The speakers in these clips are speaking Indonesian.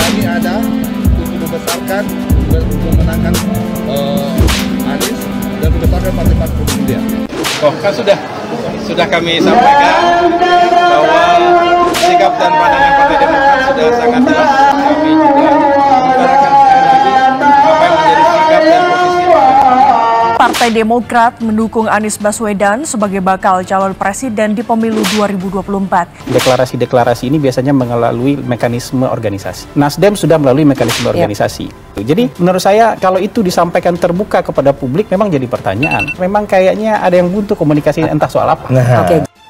kami ada untuk membesarkan, memenangkan Anies dan membesarkan partai-partai pendukung dia. Oh, kan sudah kami sampaikan bahwa sikap dan pandangan Partai Demokrat sudah sangat jelas. Kami juga mengutarakan sekali lagi apa yang menjadi sikap dan posisi Partai Demokrat mendukung Anies Baswedan sebagai bakal calon presiden di pemilu 2024. Deklarasi-deklarasi ini biasanya melalui mekanisme organisasi. Nasdem sudah melalui mekanisme organisasi. Jadi menurut saya kalau itu disampaikan terbuka kepada publik memang jadi pertanyaan. Memang kayaknya ada yang buntu komunikasi entah soal apa.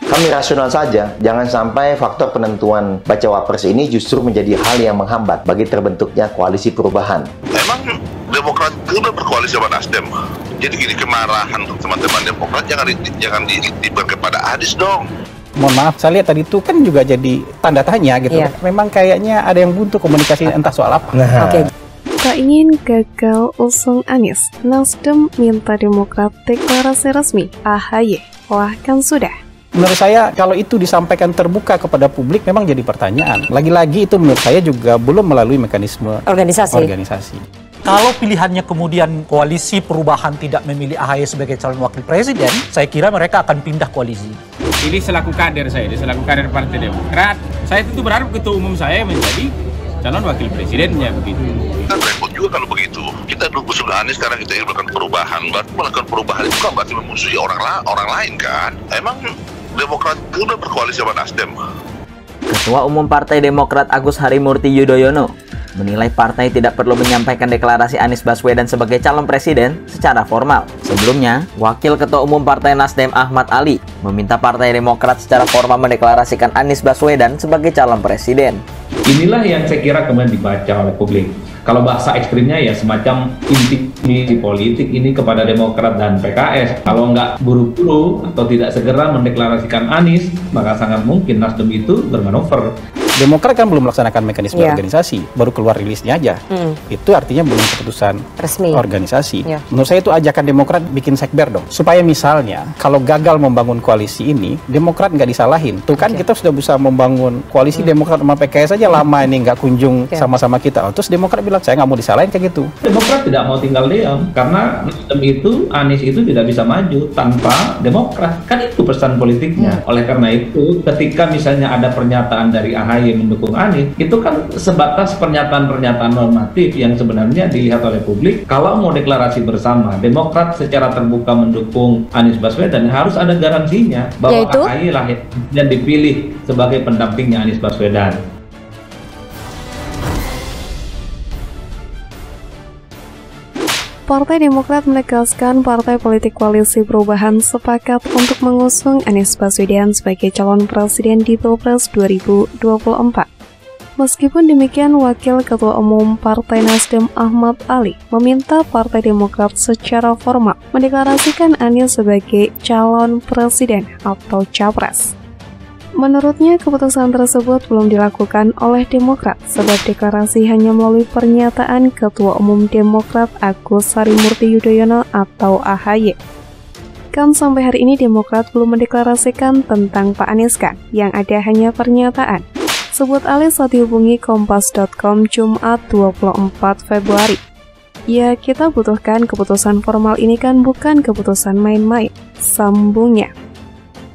Kami rasional saja, jangan sampai faktor penentuan bacawa pres ini justru menjadi hal yang menghambat bagi terbentuknya koalisi perubahan. Memang Demokrat itu udah berkoalisi sama Nasdem. Jadi gini, kemarahan teman-teman Demokrat jangan ditiban kepada Anies dong. Mohon maaf, saya lihat tadi itu kan juga jadi tanda tanya gitu. Memang kayaknya ada yang buntu komunikasi entah soal apa. Tak ingin gagal usung Anies, Nasdem minta Demokrat deklarasi resmi AHY. Wah, kan sudah. Menurut saya kalau itu disampaikan terbuka kepada publik memang jadi pertanyaan. Lagi-lagi itu menurut saya juga belum melalui mekanisme organisasi. Kalau pilihannya kemudian koalisi perubahan tidak memilih AHY sebagai calon wakil presiden, saya kira mereka akan pindah koalisi. Ini selaku kader saya, selaku kader Partai Demokrat, saya tentu berharap ketua umum saya menjadi calon wakil presidennya begitu. Kita repot juga kalau begitu. Kita dulu usul Anies, sekarang kita ingin melakukan perubahan. Berarti melakukan perubahan itu kan berarti memusuhi orang lain kan? Emang Demokrat itu udah berkoalisi sama Nasdem. Ketua Umum Partai Demokrat Agus Harimurti Yudhoyono menilai partai tidak perlu menyampaikan deklarasi Anies Baswedan sebagai calon presiden secara formal. Sebelumnya, Wakil Ketua Umum Partai Nasdem Ahmad Ali meminta Partai Demokrat secara formal mendeklarasikan Anies Baswedan sebagai calon presiden. Inilah yang saya kira kemudian dibaca oleh publik. Kalau bahasa ekstrimnya ya semacam intimidasi politik ini kepada Demokrat dan PKS. Kalau nggak buru-buru atau tidak segera mendeklarasikan Anies, maka sangat mungkin Nasdem itu bermanuver. Demokrat kan belum melaksanakan mekanisme organisasi, baru keluar rilisnya aja. Itu artinya belum keputusan resmi organisasi. Menurut saya itu ajakan Demokrat bikin sekber dong. Supaya misalnya kalau gagal membangun koalisi ini, Demokrat nggak disalahin. Tuh kan kita sudah bisa membangun koalisi Demokrat sama PKS aja lama ini nggak kunjung sama-sama kita. Terus Demokrat bilang saya nggak mau disalahin kayak gitu. Demokrat tidak mau tinggal diam karena Nasdem itu, Anies itu tidak bisa maju tanpa Demokrat. Kan itu pesan politiknya. Oleh karena itu, ketika misalnya ada pernyataan dari AHY mendukung Anies, itu kan sebatas pernyataan-pernyataan normatif yang sebenarnya dilihat oleh publik. Kalau mau deklarasi bersama, Demokrat secara terbuka mendukung Anies Baswedan, harus ada garansinya bahwa AHY lah yang dipilih sebagai pendampingnya Anies Baswedan. Partai Demokrat menegaskan partai politik koalisi perubahan sepakat untuk mengusung Anies Baswedan sebagai calon presiden di Pilpres 2024. Meskipun demikian, Wakil Ketua Umum Partai Nasdem Ahmad Ali meminta Partai Demokrat secara formal mendeklarasikan Anies sebagai calon presiden atau capres. Menurutnya, keputusan tersebut belum dilakukan oleh Demokrat sebab deklarasi hanya melalui pernyataan Ketua Umum Demokrat Agus Harimurti Yudhoyono atau AHY. Kan sampai hari ini Demokrat belum mendeklarasikan tentang Pak Anies kan, yang ada hanya pernyataan. Sebut Ali saat dihubungi Kompas.com Jumat 24 Februari. Ya, kita butuhkan keputusan formal ini kan bukan keputusan main-main, sambungnya.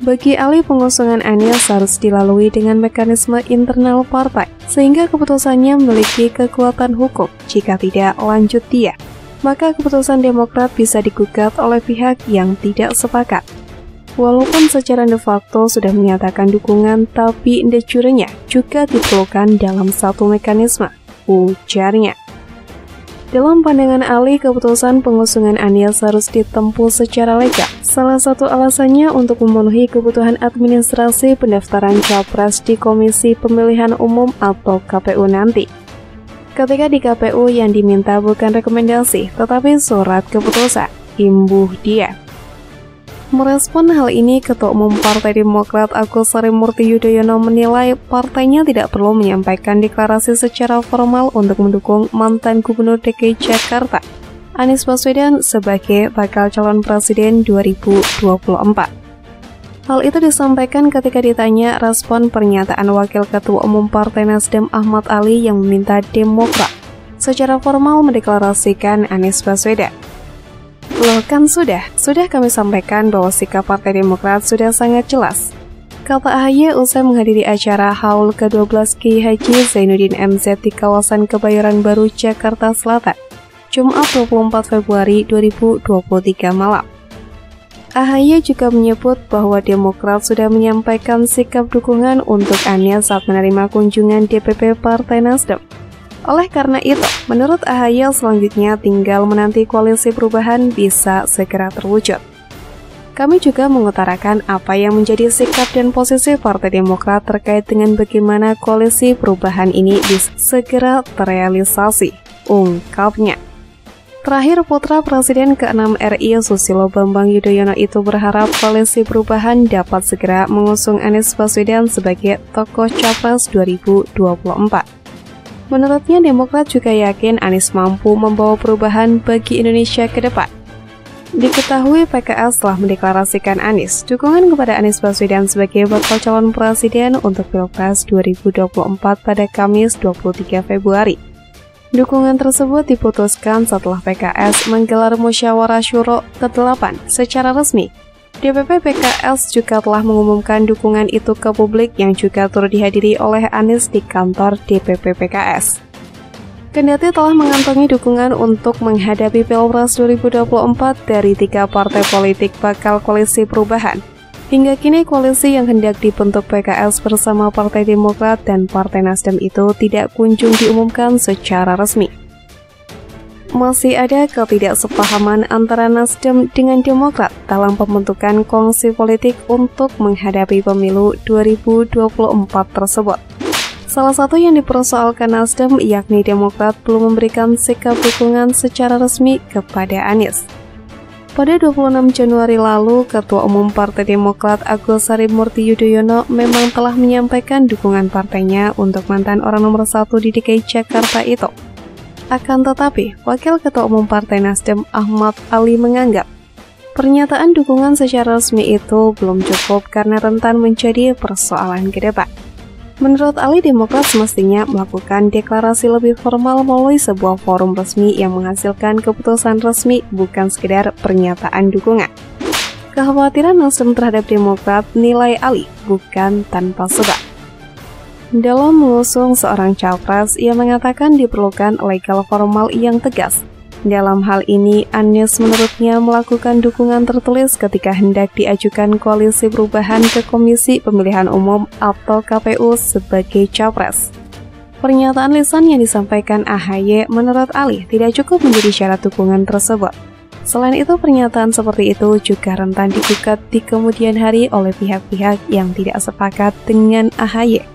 Bagi Ali, pengusungan Anies harus dilalui dengan mekanisme internal partai, sehingga keputusannya memiliki kekuatan hukum. Jika tidak lanjut dia, maka keputusan Demokrat bisa digugat oleh pihak yang tidak sepakat. Walaupun secara de facto sudah menyatakan dukungan, tapi de jure-nya juga diperlukan dalam satu mekanisme, ujarnya. Dalam pandangan Ali, keputusan pengusungan Anies harus ditempuh secara legal. Salah satu alasannya untuk memenuhi kebutuhan administrasi pendaftaran capres di Komisi Pemilihan Umum atau KPU nanti. Ketika di KPU yang diminta bukan rekomendasi, tetapi surat keputusan, imbuh dia. Merespon hal ini, Ketua Umum Partai Demokrat Agus Harimurti Yudhoyono menilai partainya tidak perlu menyampaikan deklarasi secara formal untuk mendukung mantan Gubernur DKI Jakarta, Anies Baswedan sebagai bakal calon presiden 2024. Hal itu disampaikan ketika ditanya respon pernyataan Wakil Ketua Umum Partai Nasdem Ahmad Ali yang meminta Demokrat secara formal mendeklarasikan Anies Baswedan. Loh kan sudah kami sampaikan bahwa sikap Partai Demokrat sudah sangat jelas, kata AHY usai menghadiri acara Haul ke-12 Kiai Haji Zainuddin MZ di kawasan Kebayoran Baru, Jakarta Selatan, Jumat 24 Februari 2023 malam. AHY juga menyebut bahwa Demokrat sudah menyampaikan sikap dukungan untuk Anies saat menerima kunjungan DPP Partai Nasdem. Oleh karena itu, menurut AHY selanjutnya tinggal menanti koalisi perubahan bisa segera terwujud. Kami juga mengutarakan apa yang menjadi sikap dan posisi Partai Demokrat terkait dengan bagaimana koalisi perubahan ini bisa segera terrealisasi, ungkapnya. Terakhir, putra Presiden ke-6 RI Susilo Bambang Yudhoyono itu berharap koalisi perubahan dapat segera mengusung Anies Baswedan sebagai tokoh Capres 2024. Menurutnya, Demokrat juga yakin Anies mampu membawa perubahan bagi Indonesia ke depan. Diketahui PKS telah mendeklarasikan Anies dukungan kepada Anies Baswedan sebagai bakal calon presiden untuk Pilpres 2024 pada Kamis 23 Februari. Dukungan tersebut diputuskan setelah PKS menggelar musyawarah syuro ke-8 secara resmi. DPP PKS juga telah mengumumkan dukungan itu ke publik yang juga turut dihadiri oleh Anies di kantor DPP PKS. Kendati telah mengantongi dukungan untuk menghadapi Pilpres 2024 dari 3 partai politik bakal koalisi perubahan, hingga kini koalisi yang hendak dibentuk PKS bersama Partai Demokrat dan Partai Nasdem itu tidak kunjung diumumkan secara resmi. Masih ada ketidaksepahaman antara Nasdem dengan Demokrat dalam pembentukan kongsi politik untuk menghadapi pemilu 2024 tersebut. Salah satu yang dipersoalkan Nasdem yakni Demokrat belum memberikan sikap dukungan secara resmi kepada Anies. Pada 26 Januari lalu, Ketua Umum Partai Demokrat Agus Harimurti Yudhoyono memang telah menyampaikan dukungan partainya untuk mantan orang nomor 1 di DKI Jakarta itu. Akan tetapi, Wakil Ketua Umum Partai Nasdem Ahmad Ali menganggap pernyataan dukungan secara resmi itu belum cukup karena rentan menjadi persoalan ke depan. Menurut Ali, Demokrat semestinya melakukan deklarasi lebih formal melalui sebuah forum resmi yang menghasilkan keputusan resmi, bukan sekedar pernyataan dukungan. Kekhawatiran Nasdem terhadap Demokrat, nilai Ali, bukan tanpa sebab. Dalam mengusung seorang capres, ia mengatakan diperlukan legal formal yang tegas. Dalam hal ini, Anies menurutnya melakukan dukungan tertulis ketika hendak diajukan koalisi perubahan ke Komisi Pemilihan Umum atau KPU sebagai capres. Pernyataan lisan yang disampaikan AHY menurut Ali tidak cukup menjadi syarat dukungan tersebut. Selain itu, pernyataan seperti itu juga rentan digugat di kemudian hari oleh pihak-pihak yang tidak sepakat dengan AHY.